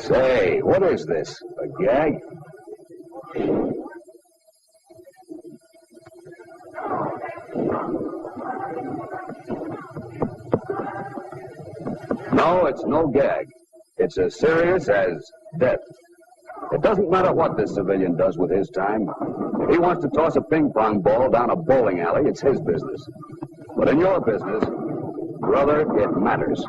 Say, what is this? A gag? No, it's no gag. It's as serious as death. It doesn't matter what this civilian does with his time. If he wants to toss a ping pong ball down a bowling alley, it's his business. But in your business, brother, it matters.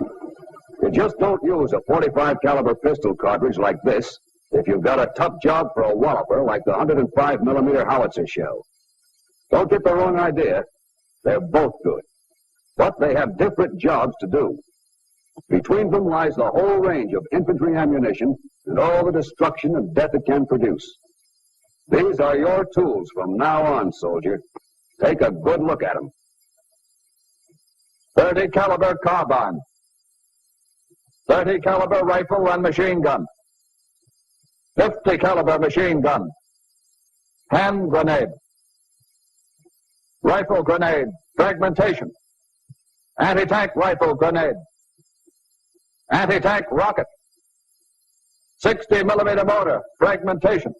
You just don't use a .45 caliber pistol cartridge like this if you've got a tough job for a walloper like the 105 millimeter howitzer shell. Don't get the wrong idea. They're both good. But they have different jobs to do. Between them lies the whole range of infantry ammunition and all the destruction and death it can produce. These are your tools from now on, soldier. Take a good look at them. 30 caliber carbine. 30 caliber rifle and machine gun. 50 caliber machine gun. Hand grenade. Rifle grenade. Fragmentation. Anti-tank rifle grenade. Anti-tank rocket. 60 millimeter mortar. Fragmentation.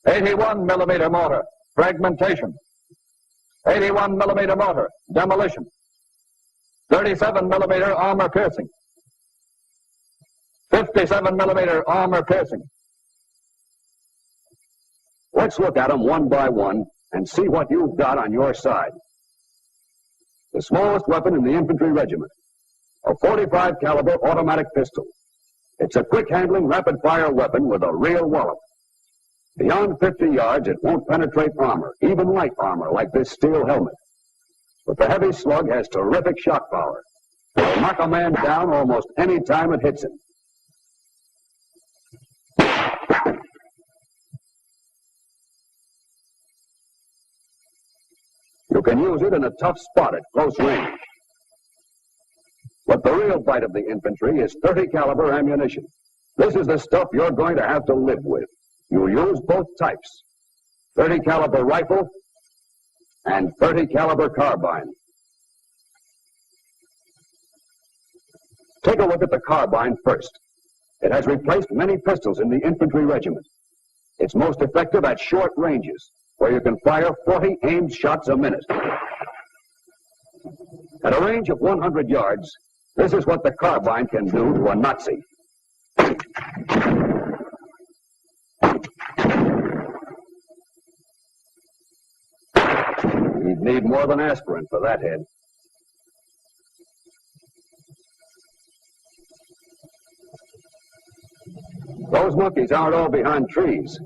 81 millimeter mortar. Fragmentation. 81 millimeter mortar. Demolition. 37 millimeter armor piercing. 57 millimeter armor piercing. Let's look at them one by one and see what you've got on your side. The smallest weapon in the infantry regiment, a .45 caliber automatic pistol. It's a quick-handling, rapid-fire weapon with a real wallop. Beyond 50 yards, it won't penetrate armor, even light armor like this steel helmet. But the heavy slug has terrific shock power. It'll knock a man down almost any time it hits him. You can use it in a tough spot at close range. But the real bite of the infantry is 30 caliber ammunition. This is the stuff you're going to have to live with. You'll use both types, 30 caliber rifle and 30 caliber carbine. Take a look at the carbine first. It has replaced many pistols in the infantry regiment. It's most effective at short ranges, where you can fire 40 aimed shots a minute. At a range of 100 yards, this is what the carbine can do to a Nazi. You'd need more than aspirin for that head. Those monkeys aren't all behind trees.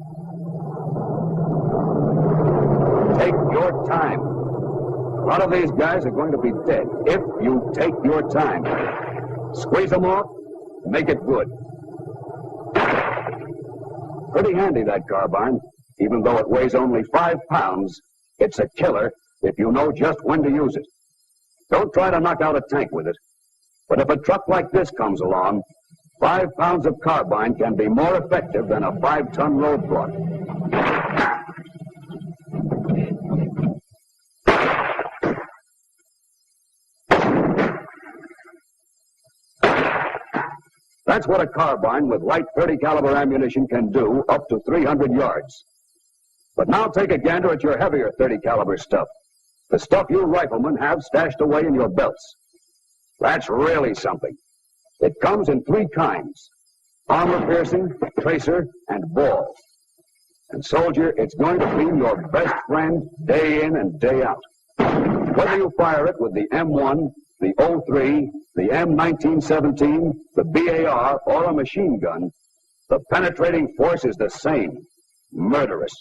Take your time. A lot of these guys are going to be dead if you take your time. Squeeze them off, make it good. Pretty handy, that carbine. Even though it weighs only 5 pounds, it's a killer if you know just when to use it. Don't try to knock out a tank with it. But if a truck like this comes along, 5 pounds of carbine can be more effective than a 5-ton roadblock. That's what a carbine with light 30 caliber ammunition can do up to 300 yards. But now take a gander at your heavier 30 caliber stuff. The stuff you riflemen have stashed away in your belts. That's really something. It comes in 3 kinds: armor piercing, tracer, and ball. And soldier, it's going to be your best friend day in and day out. Whether you fire it with the M1, the 03, the M1917, the BAR, or a machine gun, the penetrating force is the same: murderous.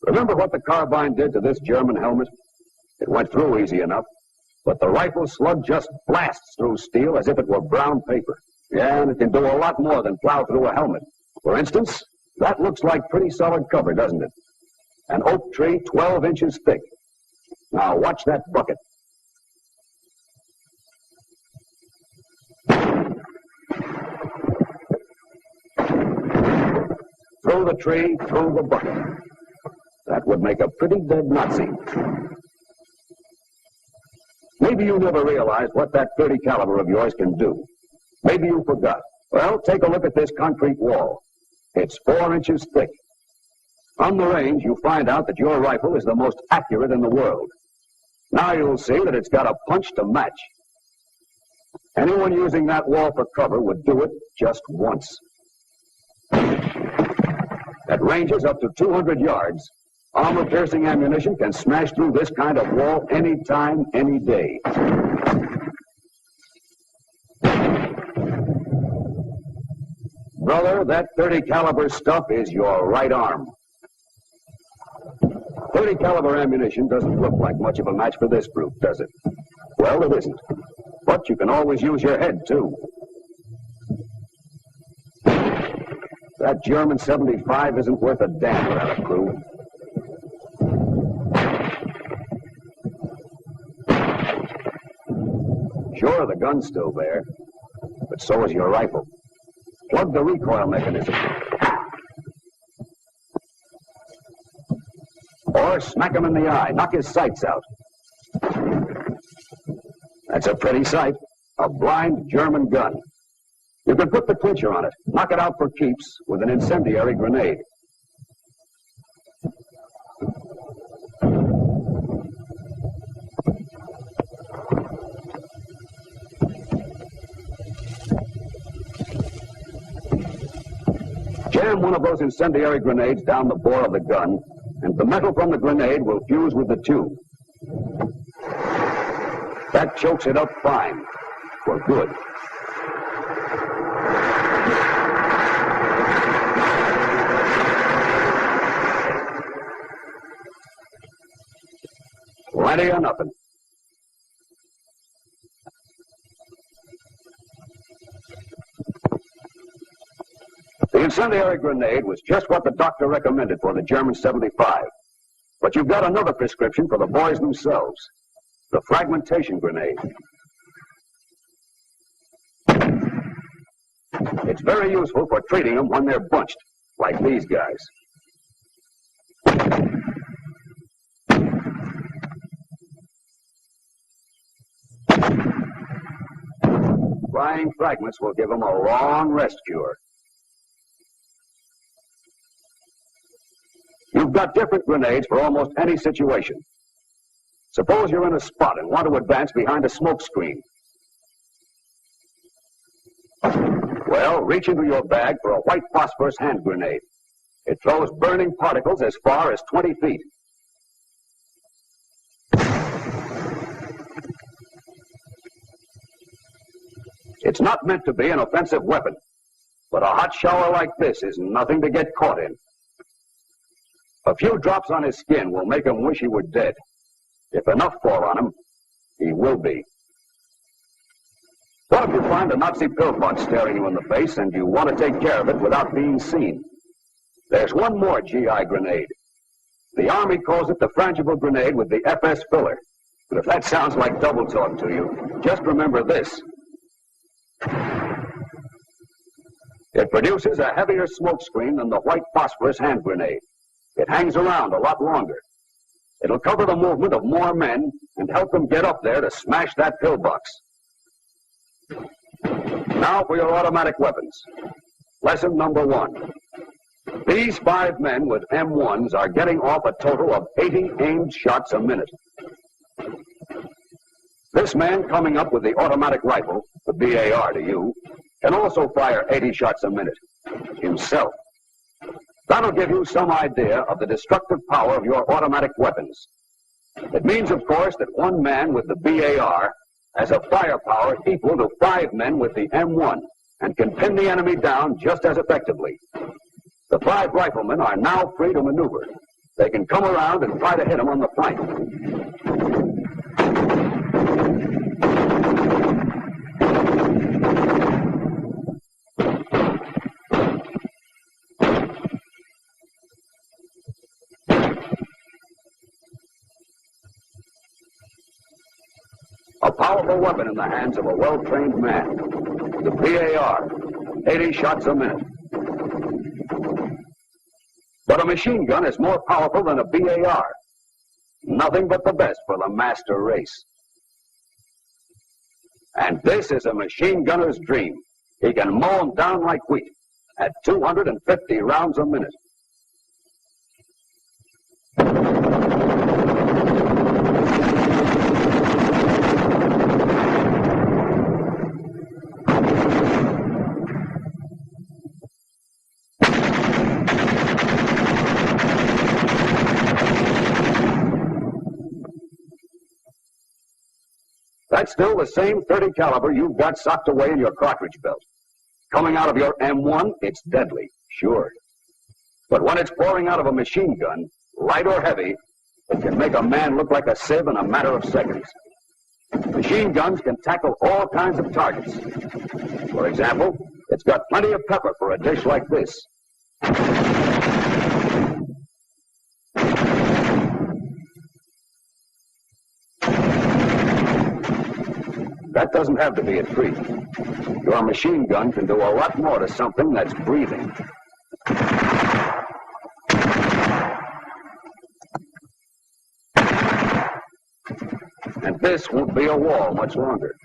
Remember what the carbine did to this German helmet? It went through easy enough, but the rifle slug just blasts through steel as if it were brown paper. Yeah, and it can do a lot more than plow through a helmet. For instance, that looks like pretty solid cover, doesn't it? An oak tree 12 inches thick. Now watch that bucket. Through the tree, through the bucket. That would make a pretty dead Nazi. Maybe you never realized what that 30 caliber of yours can do. Maybe you forgot. Well, take a look at this concrete wall. It's 4 inches thick. On the range, you find out that your rifle is the most accurate in the world. Now you'll see that it's got a punch to match. Anyone using that wall for cover would do it just once. At ranges up to 200 yards, armor-piercing ammunition can smash through this kind of wall any time, any day. Brother, that 30 caliber stuff is your right arm. 30 caliber ammunition doesn't look like much of a match for this brute, does it? Well, it isn't. But you can always use your head, too. That German 75 isn't worth a damn without a crew. Sure, the gun's still there, but so is your rifle. Plug the recoil mechanism. Or smack him in the eye, knock his sights out. That's a pretty sight, a blind German gun. You can put the clincher on it, knock it out for keeps with an incendiary grenade. Jam one of those incendiary grenades down the bore of the gun, and the metal from the grenade will fuse with the tube. That chokes it up fine, for good. Plenty or nothing. The incendiary grenade was just what the doctor recommended for the German 75. But you've got another prescription for the boys themselves. The Fragmentation Grenade. It's very useful for treating them when they're bunched, like these guys. Flying fragments will give them a long rest cure. You've got different grenades for almost any situation. Suppose you're in a spot and want to advance behind a smoke screen. Well, reach into your bag for a white phosphorus hand grenade. It throws burning particles as far as 20 feet. It's not meant to be an offensive weapon, but a hot shower like this is nothing to get caught in. A few drops on his skin will make him wish he were dead. If enough fall on him, he will be. What if you find a Nazi pillbox staring you in the face and you want to take care of it without being seen? There's one more GI grenade. The Army calls it the frangible grenade with the FS filler. But if that sounds like double talk to you, just remember this. It produces a heavier smoke screen than the white phosphorus hand grenade. It hangs around a lot longer. It'll cover the movement of more men and help them get up there to smash that pillbox. Now for your automatic weapons. Lesson number 1. These 5 men with M1s are getting off a total of 80 aimed shots a minute. This man coming up with the automatic rifle, the BAR to you, can also fire 80 shots a minute, himself. That'll give you some idea of the destructive power of your automatic weapons. It means, of course, that one man with the BAR has a firepower equal to 5 men with the M1 and can pin the enemy down just as effectively. The 5 riflemen are now free to maneuver. They can come around and try to hit him on the flank. A powerful weapon in the hands of a well-trained man. The BAR, 80 shots a minute. But a machine gun is more powerful than a BAR. Nothing but the best for the master race. And this is a machine gunner's dream. He can mow them down like wheat at 250 rounds a minute. That's still the same 30 caliber you've got socked away in your cartridge belt. Coming out of your M1, it's deadly, sure. But when it's pouring out of a machine gun, light or heavy, it can make a man look like a sieve in a matter of seconds. Machine guns can tackle all kinds of targets. For example, it's got plenty of pepper for a dish like this. That doesn't have to be a treat. Your machine gun can do a lot more to something that's breathing. And this won't be a wall much longer.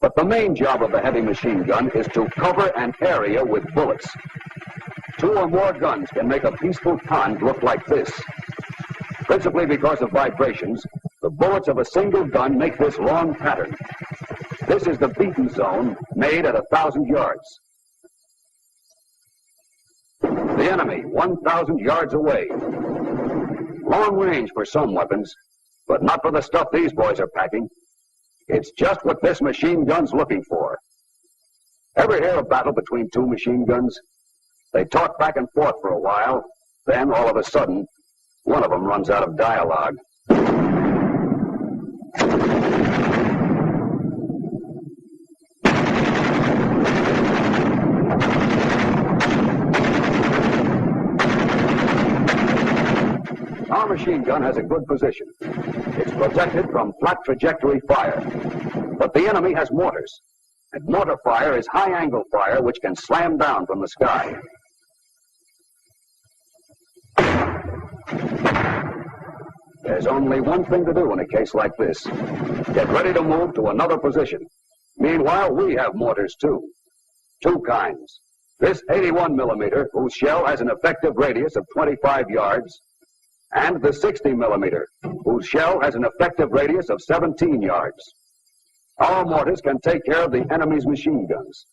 But the main job of a heavy machine gun is to cover an area with bullets. 2 or more guns can make a peaceful pond look like this. Principally because of vibrations, the bullets of a single gun make this long pattern. This is the beaten zone made at 1,000 yards. The enemy 1,000 yards away. Long range for some weapons, but not for the stuff these boys are packing. It's just what this machine gun's looking for. Ever hear a battle between 2 machine guns? They talk back and forth for a while, then all of a sudden, one of them runs out of dialogue. Our machine gun has a good position. It's protected from flat trajectory fire. But the enemy has mortars. And mortar fire is high-angle fire which can slam down from the sky. There's only one thing to do in a case like this. Get ready to move to another position. Meanwhile, we have mortars too. 2 kinds. This 81 millimeter, whose shell has an effective radius of 25 yards, and the 60 millimeter, whose shell has an effective radius of 17 yards. Our mortars can take care of the enemy's machine guns,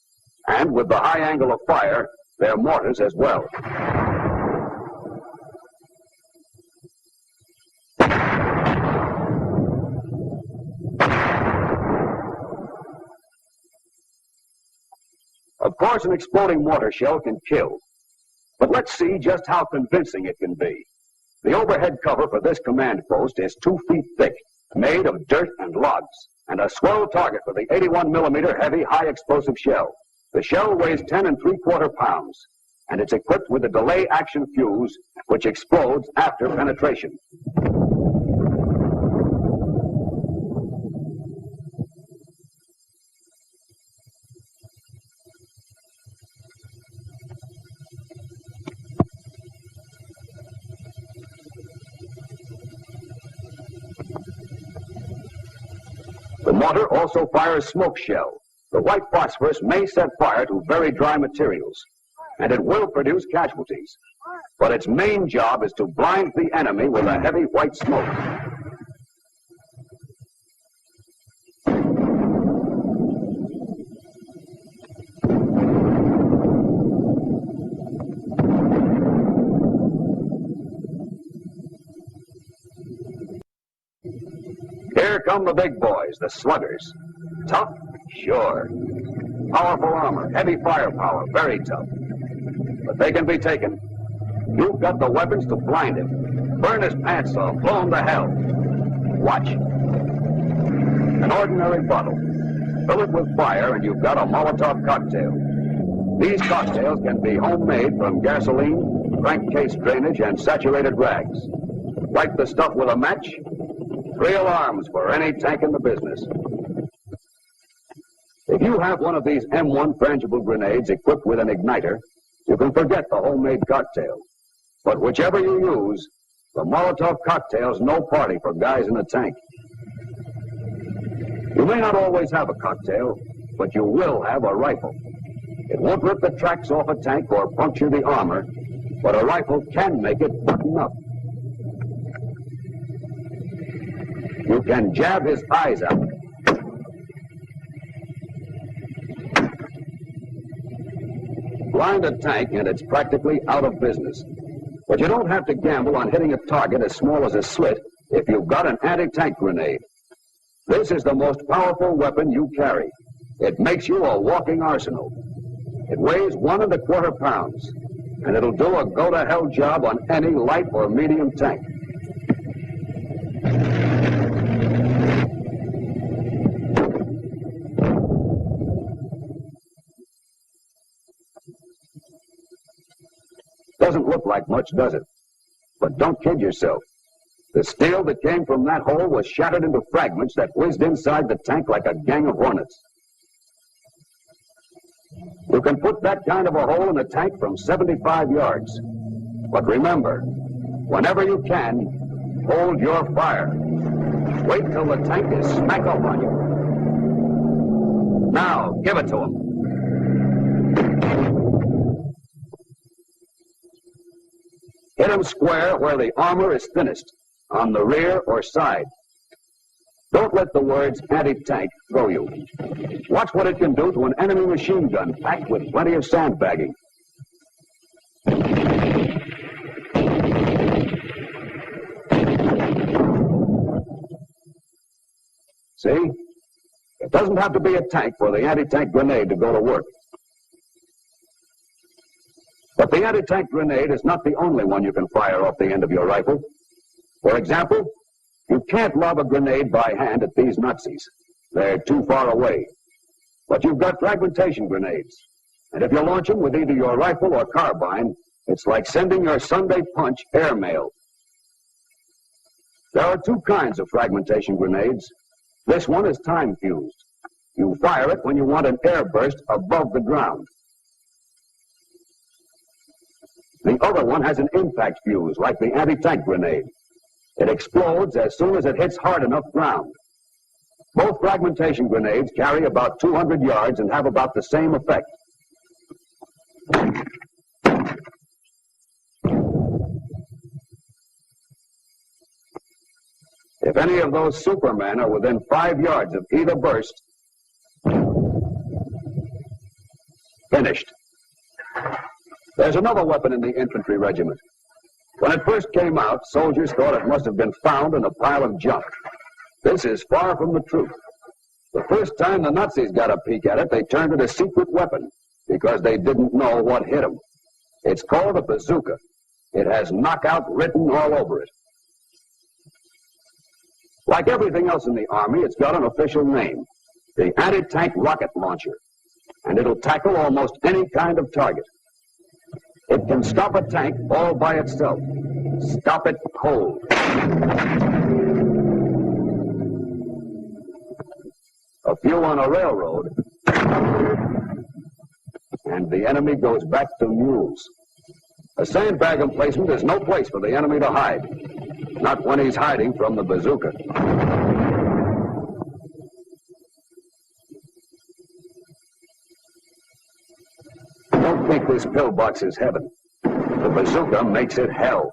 and with the high angle of fire, their mortars as well. Of course, an exploding mortar shell can kill, but let's see just how convincing it can be. The overhead cover for this command post is 2 feet thick, made of dirt and logs, and a swell target for the 81 millimeter heavy high explosive shell. The shell weighs 10 3/4 pounds, and it's equipped with a delay action fuse which explodes after penetration. The mortar also fires smoke shell. The white phosphorus may set fire to very dry materials, and it will produce casualties. But its main job is to blind the enemy with a heavy white smoke. Here come the big boys, the sluggers. Tough? Sure. Powerful armor, heavy firepower, very tough. But they can be taken. You've got the weapons to blind him. Burn his pants off, blow him to hell. Watch. An ordinary bottle. Fill it with fire and you've got a Molotov cocktail. These cocktails can be homemade from gasoline, crankcase drainage, and saturated rags. Light the stuff with a match. 3 alarms for any tank in the business. If you have one of these M1 frangible grenades equipped with an igniter, You can forget the homemade cocktail. But whichever you use, the Molotov cocktail's no party for guys in a tank. You may not always have a cocktail, but you will have a rifle. It won't rip the tracks off a tank or puncture the armor, but a rifle can make it button up. You can jab his eyes out. Blind a tank and it's practically out of business. But you don't have to gamble on hitting a target as small as a slit if you've got an anti-tank grenade. This is the most powerful weapon you carry. It makes you a walking arsenal. It weighs 1 1/4 pounds, and it'll do a go-to-hell job on any light or medium tank. Doesn't look like much, does it? But don't kid yourself. The steel that came from that hole was shattered into fragments that whizzed inside the tank like a gang of hornets. You can put that kind of a hole in a tank from 75 yards. But remember, whenever you can, hold your fire. Wait till the tank is smack up on you. Now, give it to him. Hit him square where the armor is thinnest, on the rear or side. Don't let the words anti-tank throw you. Watch what it can do to an enemy machine gun packed with plenty of sandbagging. See? It doesn't have to be a tank for the anti-tank grenade to go to work. But the anti-tank grenade is not the only one you can fire off the end of your rifle. For example, you can't lob a grenade by hand at these Nazis. They're too far away. But you've got fragmentation grenades. And if you launch them with either your rifle or carbine, it's like sending your Sunday punch airmail. There are 2 kinds of fragmentation grenades. This one is time-fused. You fire it when you want an airburst above the ground. The other one has an impact fuse, like the anti-tank grenade. It explodes as soon as it hits hard enough ground. Both fragmentation grenades carry about 200 yards and have about the same effect. If any of those supermen are within 5 yards of either burst, finished. There's another weapon in the infantry regiment. When it first came out, soldiers thought it must have been found in a pile of junk. This is far from the truth. The first time the Nazis got a peek at it, they turned it a secret weapon because they didn't know what hit them. It's called a bazooka. It has knockout written all over it. Like everything else in the Army, it's got an official name, the anti-tank rocket launcher, and it'll tackle almost any kind of target. It can stop a tank all by itself. Stop it cold. A few on a railroad, and the enemy goes back to mules. A sandbag emplacement is no place for the enemy to hide. Not when he's hiding from the bazooka. Don't think this pillbox is heaven. The bazooka makes it hell.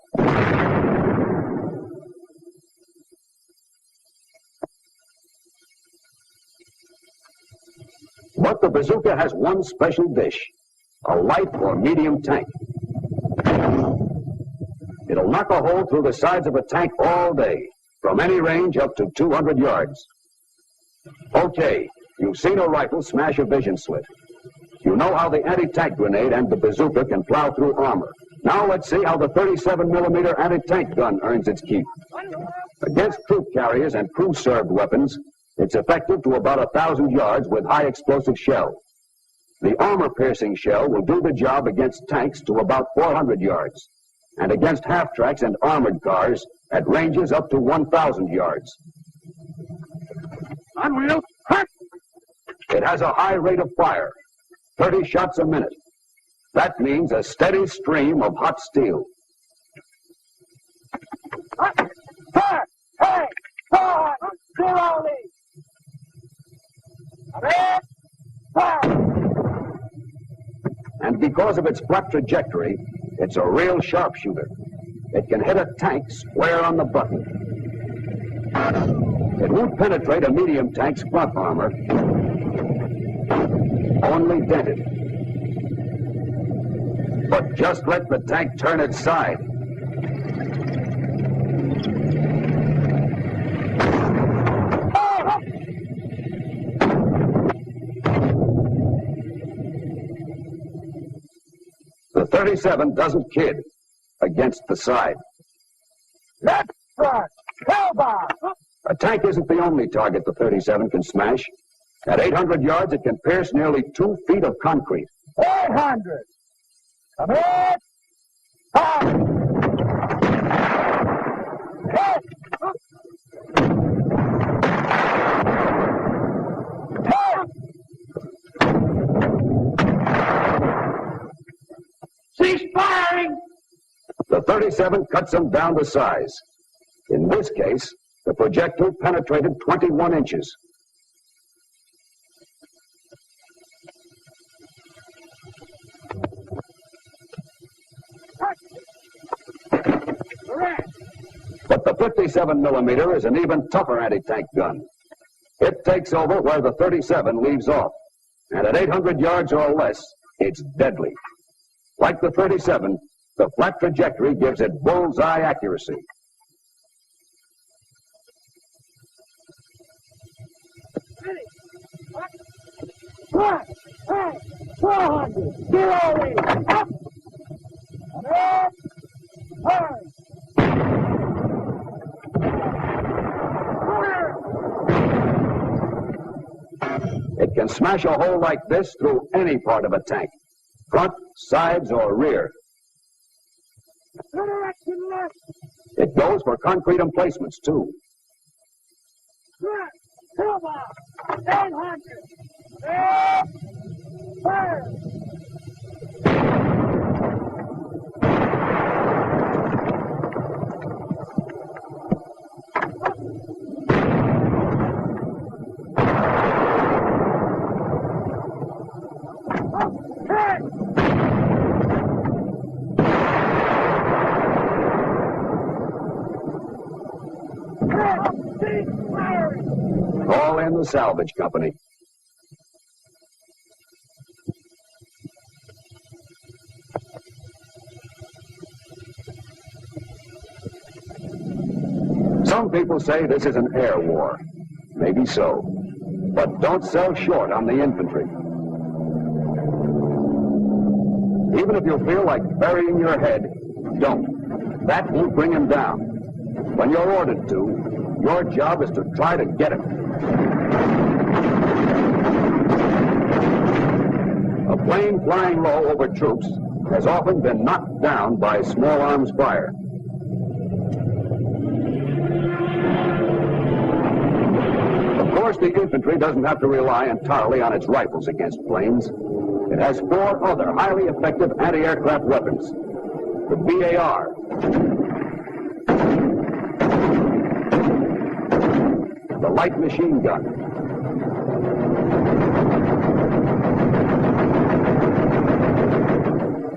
But the bazooka has one special dish, a light or medium tank. It'll knock a hole through the sides of a tank all day, from any range up to 200 yards. Okay, you've seen a rifle smash a vision slit. You know how the anti-tank grenade and the bazooka can plow through armor. Now let's see how the 37mm anti-tank gun earns its keep. Against troop carriers and crew-served weapons, it's effective to about 1,000 yards with high explosive shell. The armor-piercing shell will do the job against tanks to about 400 yards, and against half-tracks and armored cars at ranges up to 1,000 yards. It has a high rate of fire, 30 shots a minute. That means a steady stream of hot steel. Fire! Hey! Fire! Zero lead! Red! Fire! And because of its flat trajectory, it's a real sharpshooter. It can hit a tank square on the button. It won't penetrate a medium tank's front armor, only dent it. But just let the tank turn its side. The 37 doesn't kid against the side. Left front! Caliber! A tank isn't the only target the 37 can smash. At 800 yards, it can pierce nearly 2 feet of concrete. 800! Come in! Fire! Hit! Hit! Cease firing! The 37 cuts them down to size. In this case, the projectile penetrated 21 inches. But the 57 millimeter is an even tougher anti-tank gun. It takes over where the 37 leaves off. And at 800 yards or less, it's deadly. Like the 37, the flat trajectory gives it bullseye accuracy. One, 400, zero lead, up! Red, turn! It can smash a hole like this through any part of a tank, front, sides, or rear. Direction left! It goes for concrete emplacements, too. Right, Silver, 800, red, fire! Call in the salvage company. Some people say this is an air war. Maybe so. But don't sell short on the infantry. Even if you feel like burying your head, don't. That won't bring him down. When you're ordered to, your job is to try to get him. A plane flying low over troops has often been knocked down by small arms fire. Of course, the infantry doesn't have to rely entirely on its rifles against planes. It has 4 other highly effective anti-aircraft weapons. The BAR, the light machine gun,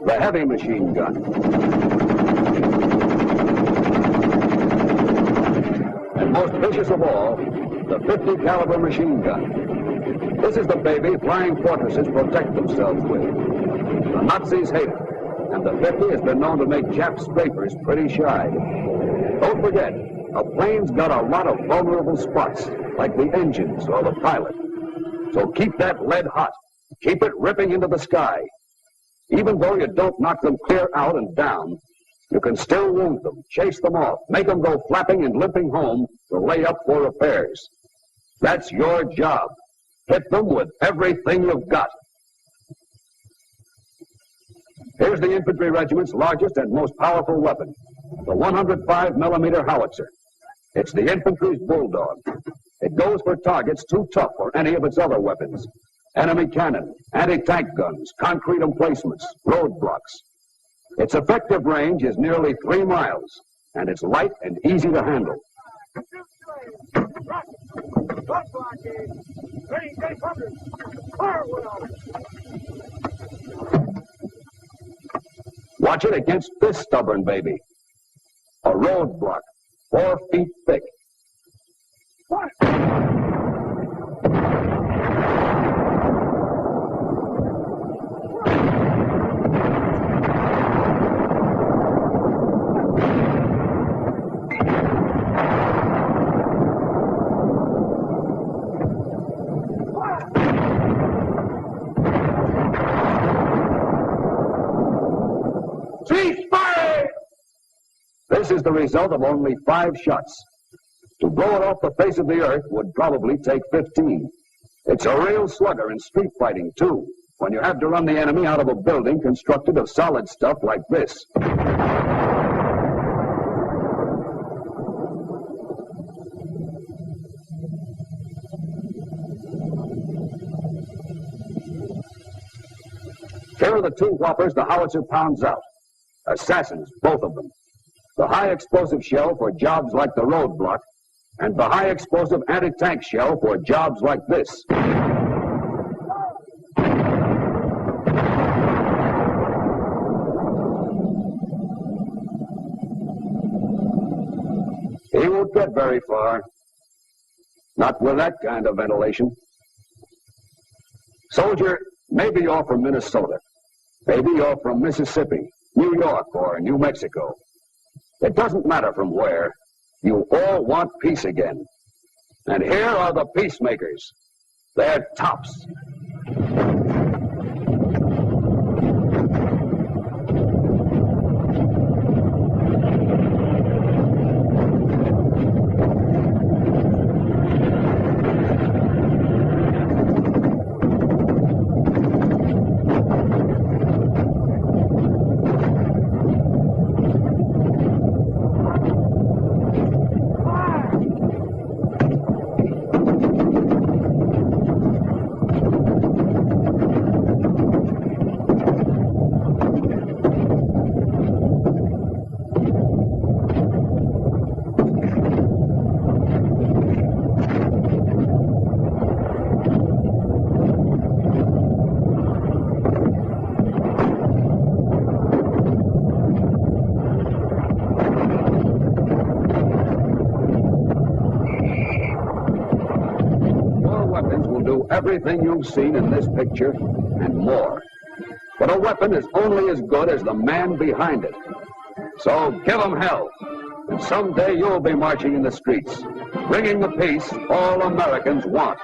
the heavy machine gun, and most vicious of all, the 50 caliber machine gun. This is the baby flying fortresses protect themselves with. The Nazis hate it, and the 50 has been known to make Jap strafers pretty shy. Don't forget, a plane's got a lot of vulnerable spots, like the engines or the pilot. So keep that lead hot. Keep it ripping into the sky. Even though you don't knock them clear out and down, you can still wound them, chase them off, make them go flapping and limping home to lay up for repairs. That's your job. Hit them with everything you've got. Here's the infantry regiment's largest and most powerful weapon, the 105 millimeter howitzer. It's the infantry's bulldog. It goes for targets too tough for any of its other weapons. enemy cannon, anti-tank guns, concrete emplacements, roadblocks. Its effective range is nearly 3 miles, and it's light and easy to handle. Watch it against this stubborn baby. A roadblock, 4 feet thick. This is the result of only 5 shots. To blow it off the face of the earth would probably take 15. It's a real slugger in street fighting, too, when you have to run the enemy out of a building constructed of solid stuff like this. Here are the 2 whoppers the howitzer pounds out. Assassins, both of them. The high-explosive shell for jobs like the roadblock, and the high-explosive anti-tank shell for jobs like this. He won't get very far. Not with that kind of ventilation. Soldier, maybe you're from Minnesota. Maybe you're from Mississippi, New York, or New Mexico. It doesn't matter from where. You all want peace again. And here are the peacemakers. They're tops. Everything you've seen in this picture and more. But a weapon is only as good as the man behind it. So give them hell. And someday you'll be marching in the streets, bringing the peace all Americans want.